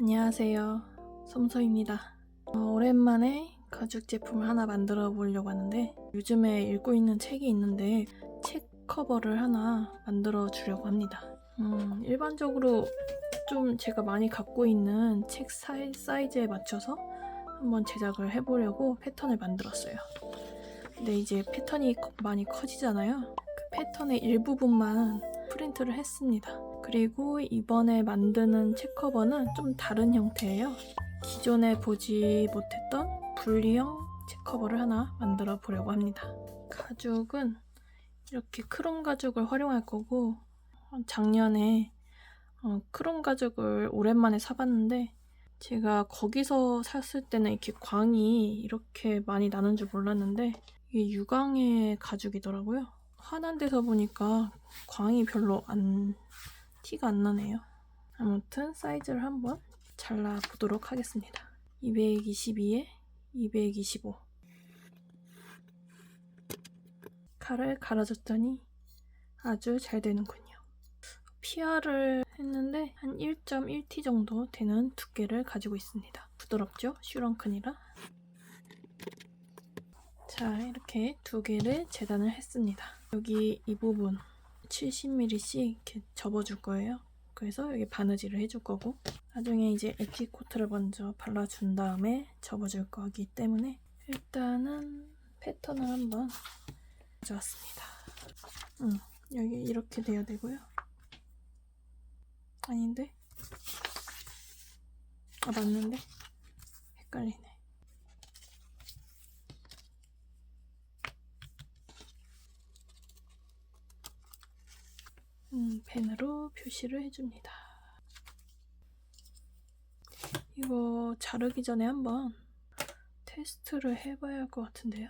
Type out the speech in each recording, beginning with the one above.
안녕하세요. 솜소입니다. 오랜만에 가죽 제품을 하나 만들어 보려고 하는데 요즘에 읽고 있는 책이 있는데 책 커버를 하나 만들어 주려고 합니다. 일반적으로 좀 제가 많이 갖고 있는 책 사이즈에 맞춰서 한번 제작을 해보려고 패턴을 만들었어요. 근데 이제 패턴이 많이 커지잖아요. 그 패턴의 일부분만 프린트를 했습니다. 그리고 이번에 만드는 책 커버는 좀 다른 형태예요. 기존에 보지 못했던 분리형 책 커버를 하나 만들어 보려고 합니다. 가죽은 이렇게 크롬 가죽을 활용할 거고, 작년에 크롬 가죽을 오랜만에 사봤는데 제가 거기서 샀을 때는 이렇게 광이 이렇게 많이 나는 줄 몰랐는데 이게 유광의 가죽이더라고요. 환한 데서 보니까 광이 별로 티가 안 나네요. 아무튼 사이즈를 한번 잘라 보도록 하겠습니다. 222에 225 칼을 갈아줬더니 아주 잘 되는군요. PR을 했는데 한 1.1T 정도 되는 두께를 가지고 있습니다. 부드럽죠? 슈렁큰이라. 자, 이렇게 두 개를 재단을 했습니다. 여기 이 부분 70mm씩 이렇게 접어줄 거예요. 그래서 여기 바느질을 해줄 거고, 나중에 이제 엣지 코트를 먼저 발라준 다음에 접어줄 거기 때문에 일단은 패턴을 한번 가져왔습니다. 여기 이렇게 돼야 되고요. 아닌데? 아, 맞는데? 헷갈리네. 펜으로 표시를 해줍니다. 이거 자르기 전에 한번 테스트를 해봐야 할 것 같은데요.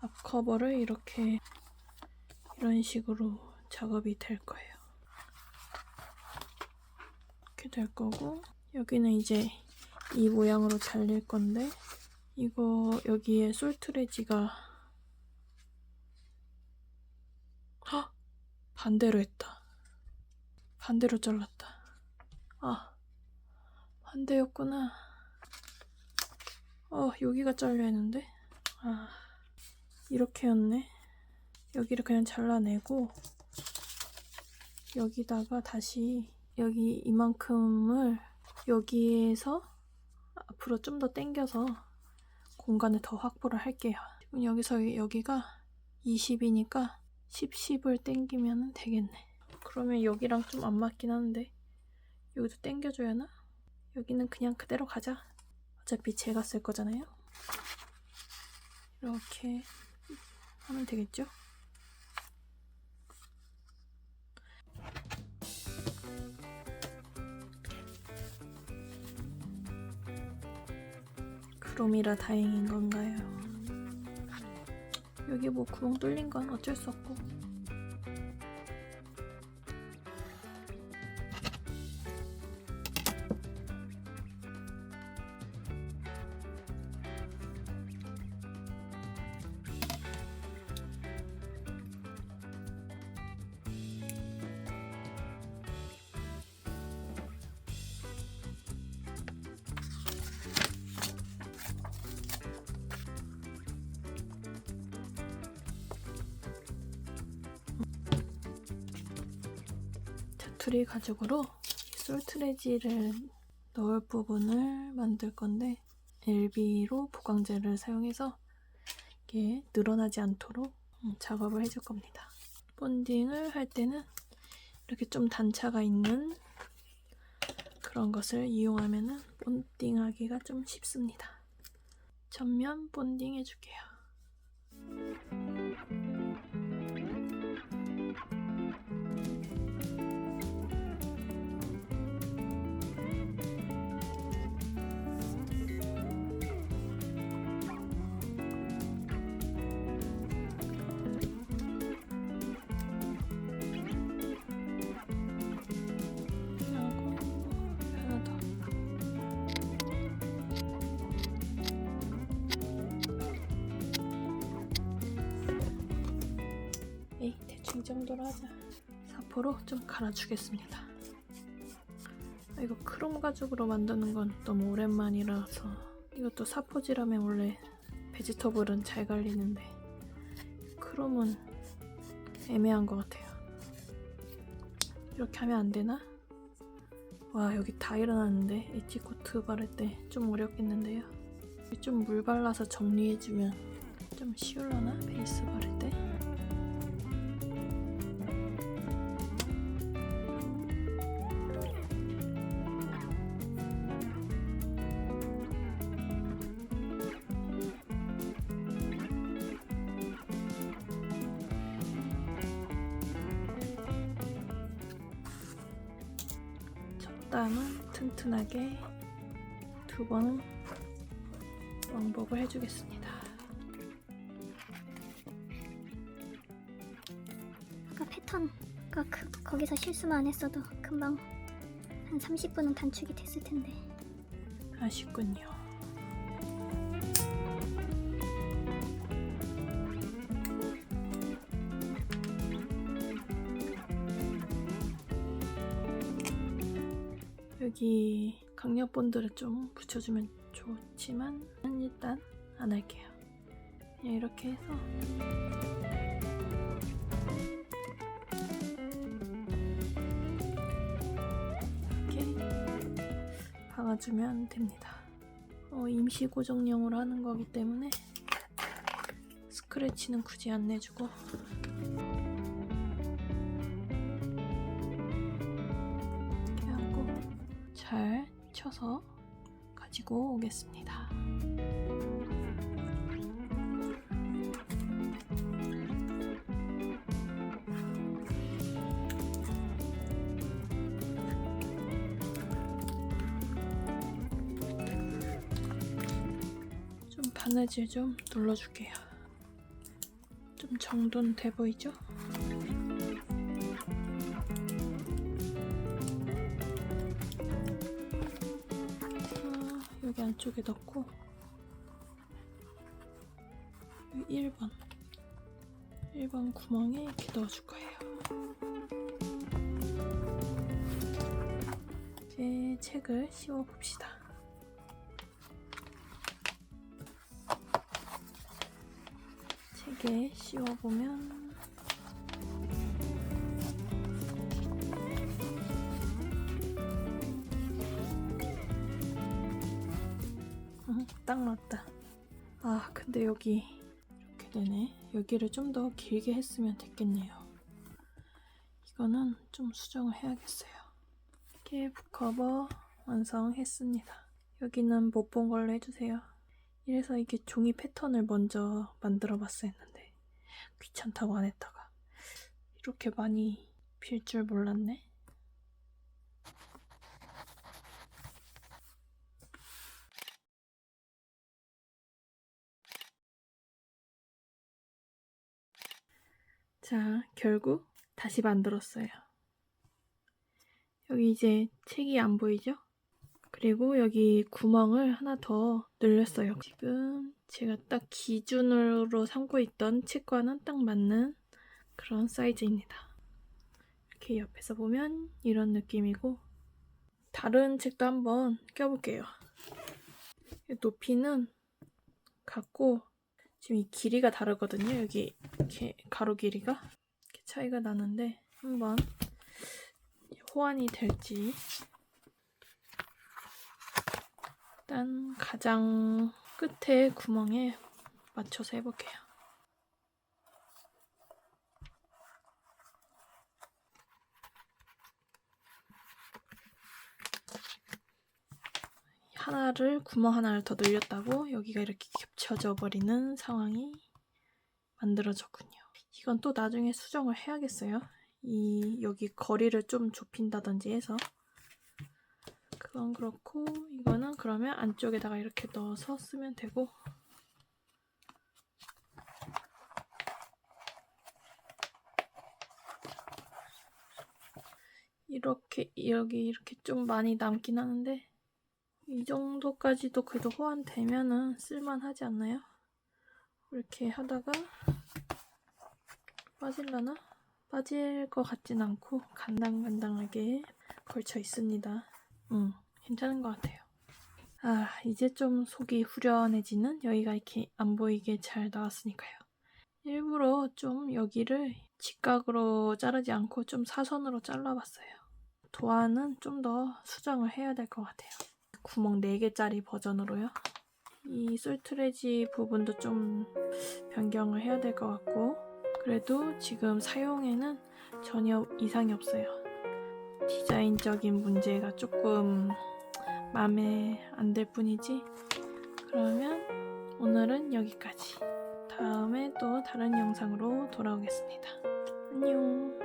앞커버를 이렇게 이런 식으로 작업이 될 거예요. 이렇게 될 거고, 여기는 이제 이 모양으로 잘릴 건데, 이거 여기에 솔트레지가 반대로 했다. 반대로 잘랐다. 아, 반대였구나. 여기가 잘려야 했는데. 이렇게였네. 여기를 그냥 잘라내고 여기다가 다시 여기 이만큼을 여기에서 앞으로 좀 더 당겨서 공간을 더 확보를 할게요. 지금 여기서 여기가 20이니까 10을 당기면 되겠네. 그러면 여기랑 좀 안 맞긴 하는데 여기도 당겨줘야 하나? 여기는 그냥 그대로 가자. 어차피 제가 쓸 거잖아요. 이렇게 하면 되겠죠? 크롬이라 다행인 건가요? 여기 뭐 구멍 뚫린 건 어쩔 수 없고. 자투리 가죽으로 솔트레지를 넣을 부분을 만들 건데, LB로 보강제를 사용해서 이게 늘어나지 않도록 작업을 해줄 겁니다. 본딩을 할 때는 이렇게 좀 단차가 있는 그런 것을 이용하면 본딩하기가 좀 쉽습니다. 전면 본딩 해줄게요. 대충 이 정도로 하자. 사포로 좀 갈아주겠습니다. 이거 크롬 가죽으로 만드는 건 너무 오랜만이라서, 이것도 사포질하면 원래 베지터블은 잘 갈리는데 크롬은 애매한 것 같아요. 이렇게 하면 안 되나? 와, 여기 다 일어났는데 엣지코트 바를 때 좀 어렵겠는데요. 좀 물 발라서 정리해주면 좀 쉬울라나? 베이스 바를 때? 다음은 튼튼하게 2번 왕복을 해주겠습니다. 아까 패턴 거기서 실수만 안 했어도 금방 한 30분은 단축이 됐을 텐데. 아쉽군요. 여기 강력 본드를 좀 붙여주면 좋지만 일단 안 할게요. 그냥 이렇게 해서 이렇게 박아주면 됩니다. 임시 고정용으로 하는 거기 때문에 스크래치는 굳이 안 내주고 잘 쳐서 가지고 오겠습니다. 좀 바느질 좀 눌러줄게요. 좀 정돈 돼 보이죠? 여기 안쪽에 넣고 1번 구멍에 이렇게 넣어줄 거예요. 이제 책을 씌워 봅시다. 책에 씌워 보면 딱 맞다. 아, 근데 여기 이렇게 되네. 여기를 좀 더 길게 했으면 됐겠네요. 이거는 좀 수정을 해야겠어요. 이렇게 북커버 완성했습니다. 여기는 못 본 걸로 해주세요. 이래서 이게 종이 패턴을 먼저 만들어 봤어 했는데 귀찮다고 안 했다가 이렇게 많이 빌 줄 몰랐네. 자, 결국 다시 만들었어요. 여기 이제 책이 안 보이죠? 그리고 여기 구멍을 하나 더 늘렸어요. 지금 제가 딱 기준으로 삼고 있던 책과는 딱 맞는 그런 사이즈입니다. 이렇게 옆에서 보면 이런 느낌이고, 다른 책도 한번 껴볼게요. 높이는 같고 지금 이 길이가 다르거든요. 여기 이렇게 가로 길이가 이렇게 차이가 나는데 한번 호환이 될지. 일단 가장 끝에 구멍에 맞춰서 해볼게요. 구멍 하나를 더 늘렸다고 여기가 이렇게 겹쳐져 버리는 상황이 만들어졌군요. 이건 또 나중에 수정을 해야겠어요. 여기 거리를 좀 좁힌다든지 해서. 그건 그렇고, 이거는 그러면 안쪽에다가 이렇게 넣어서 쓰면 되고, 이렇게 여기 이렇게 좀 많이 남긴 하는데 이 정도까지도 그래도 호환되면은 쓸만하지 않나요? 이렇게 하다가 빠질라나? 빠질 것 같진 않고 간당간당하게 걸쳐 있습니다. 괜찮은 것 같아요. 이제 좀 속이 후련해지는, 여기가 이렇게 안 보이게 잘 나왔으니까요. 일부러 좀 여기를 직각으로 자르지 않고 좀 사선으로 잘라봤어요. 도안은 좀 더 수정을 해야 될 것 같아요. 구멍 4개짜리 버전으로요. 이 솔트레지 부분도 좀 변경을 해야 될 것 같고, 그래도 지금 사용에는 전혀 이상이 없어요. 디자인적인 문제가 조금 마음에 안 들 뿐이지. 그러면 오늘은 여기까지. 다음에 또 다른 영상으로 돌아오겠습니다. 안녕.